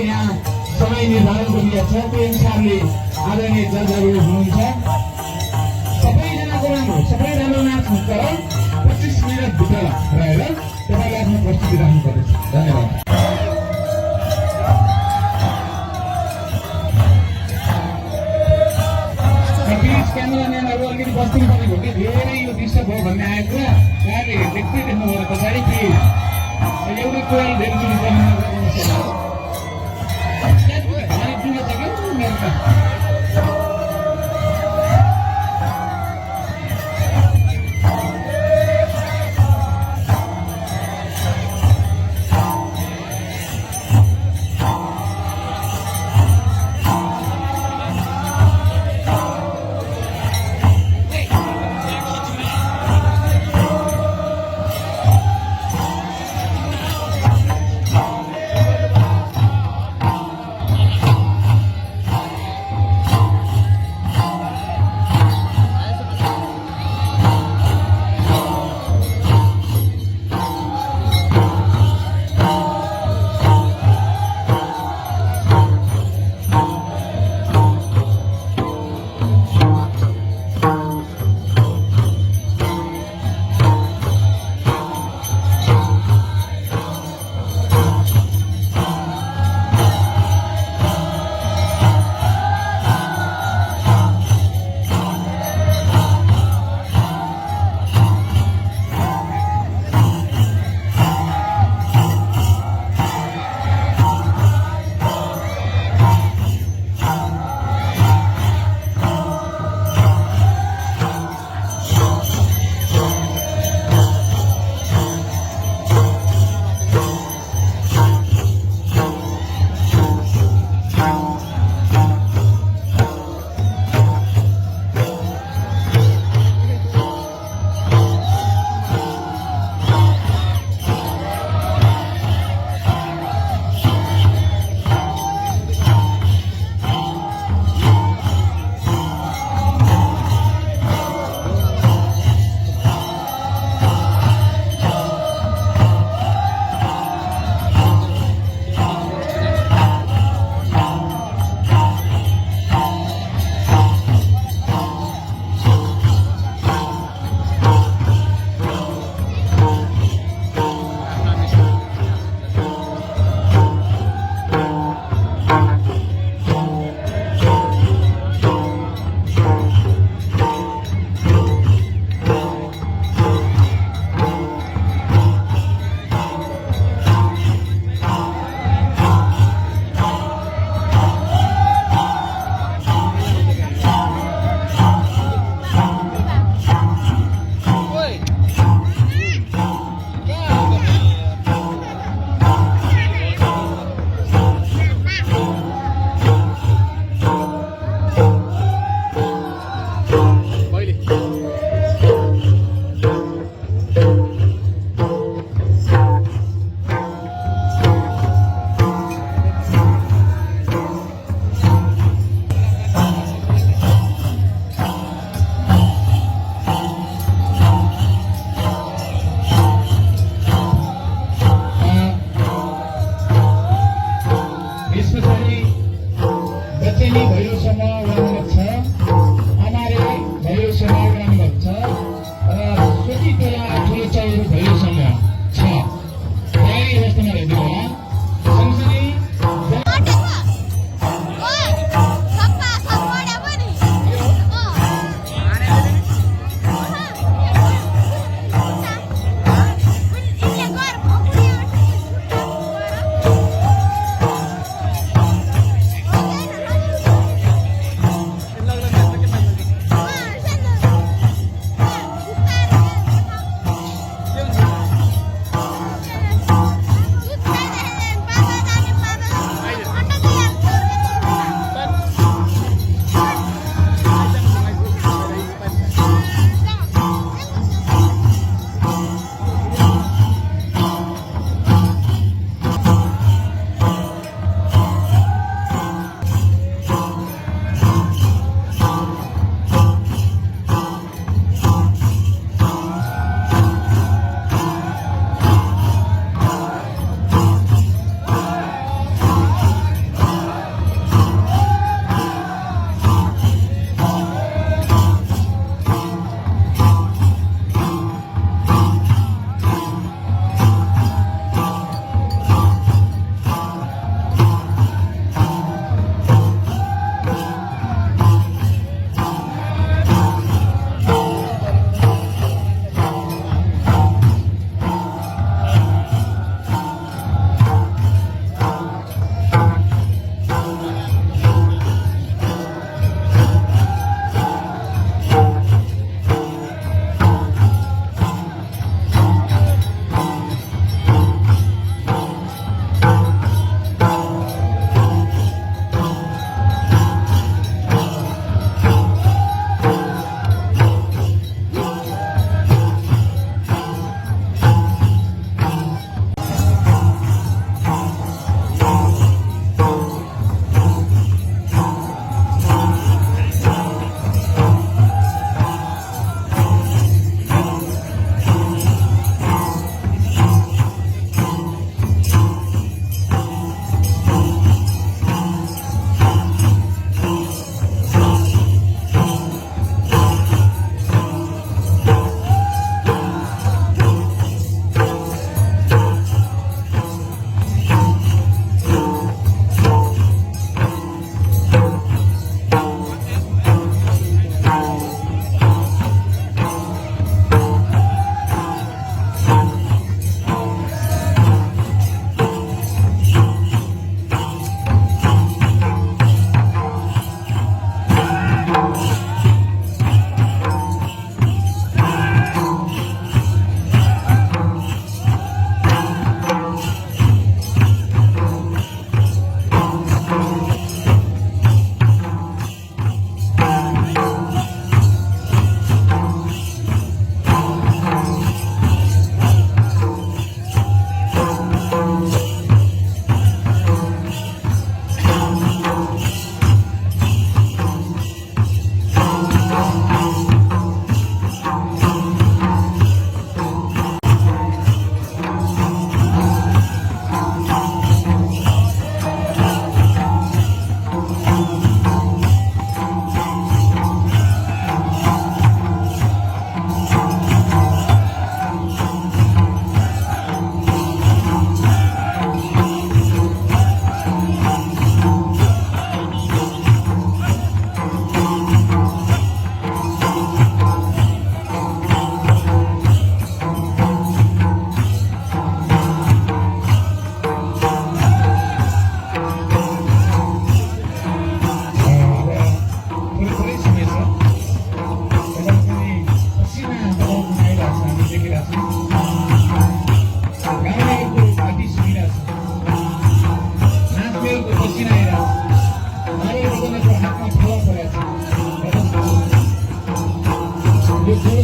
यहाँ समय निर्धारण गरिएको छ त्यो हिसाबले आदरणीय जजहरू हुनुहुन्छ। सबैजनाको राम्रो सबै राम्रो नाच्नु, तर 25 मिनट भित्र रहेर तपाईँले आफ्नो प्रस्तुति राख्नुपर्नेछ। धन्यवाद। क्यामेराम्यानहरू अलिकति बस्नु परेको कि धेरै यो डिस्टर्ब भयो भन्ने आएको कुरा उहाँले देख्दै देख्नुभयो पछाडि कि एउटा कोयल धेरैचोटि जमिनमा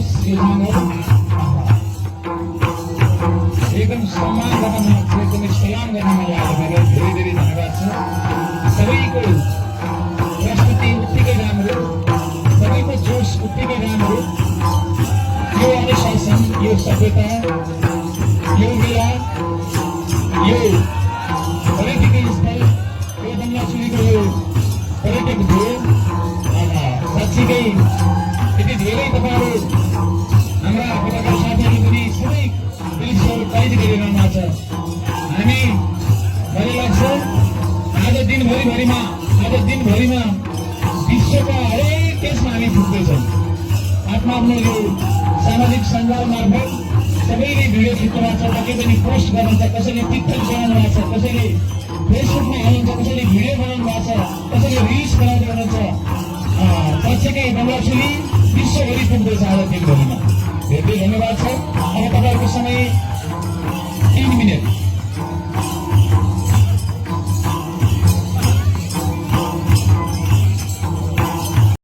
दिनुहोस् यजमानहरू एकदम सम्मान गर्न मन लाग्छ एकदमै सलाम गर्न मन लाग्यो मेरो धेरै धेरै धन्यवाद छ सबैको प्रस्तुति उत्तिकै राम्रो सबैको जोस उत्तिकै राम्रो यो अनुशासन यो सभ्यता यो बेला यो पर्यटकीय स्थल यो दमलाचुलीको यो पर्यटक भयो साँच्चीकै यति धेरै तपाईँहरू हाम्रा पत्रकार साथीहरू पनि सबै पुलिसहरू कैद गरिरहनु भएको छ हामी मलाई लाग्छ आज दिनभरिमा विश्वका हरेक देशमा हामी पुग्दैछौँ आफ्नो आफ्नो यो सामाजिक सञ्जाल मार्फत सबैले भिडियो खिच्नु भएको छ पक्कै पनि पोस्ट गर्नुहुन्छ कसैले टिकटक बनाउनु भएको छ कसैले फेसबुकमा हाल्नुहुन्छ कसैले भिडियो बनाउनु भएको छ कसैले रिल्स बनाउँदै हुनुहुन्छ साँच्चैकै दमलाचुली विश्वभरि पुग्दैछ आज दिनभरिमा धेरै धेरै धन्यवाद छ अब तपाईँहरूको समय 3 मिनट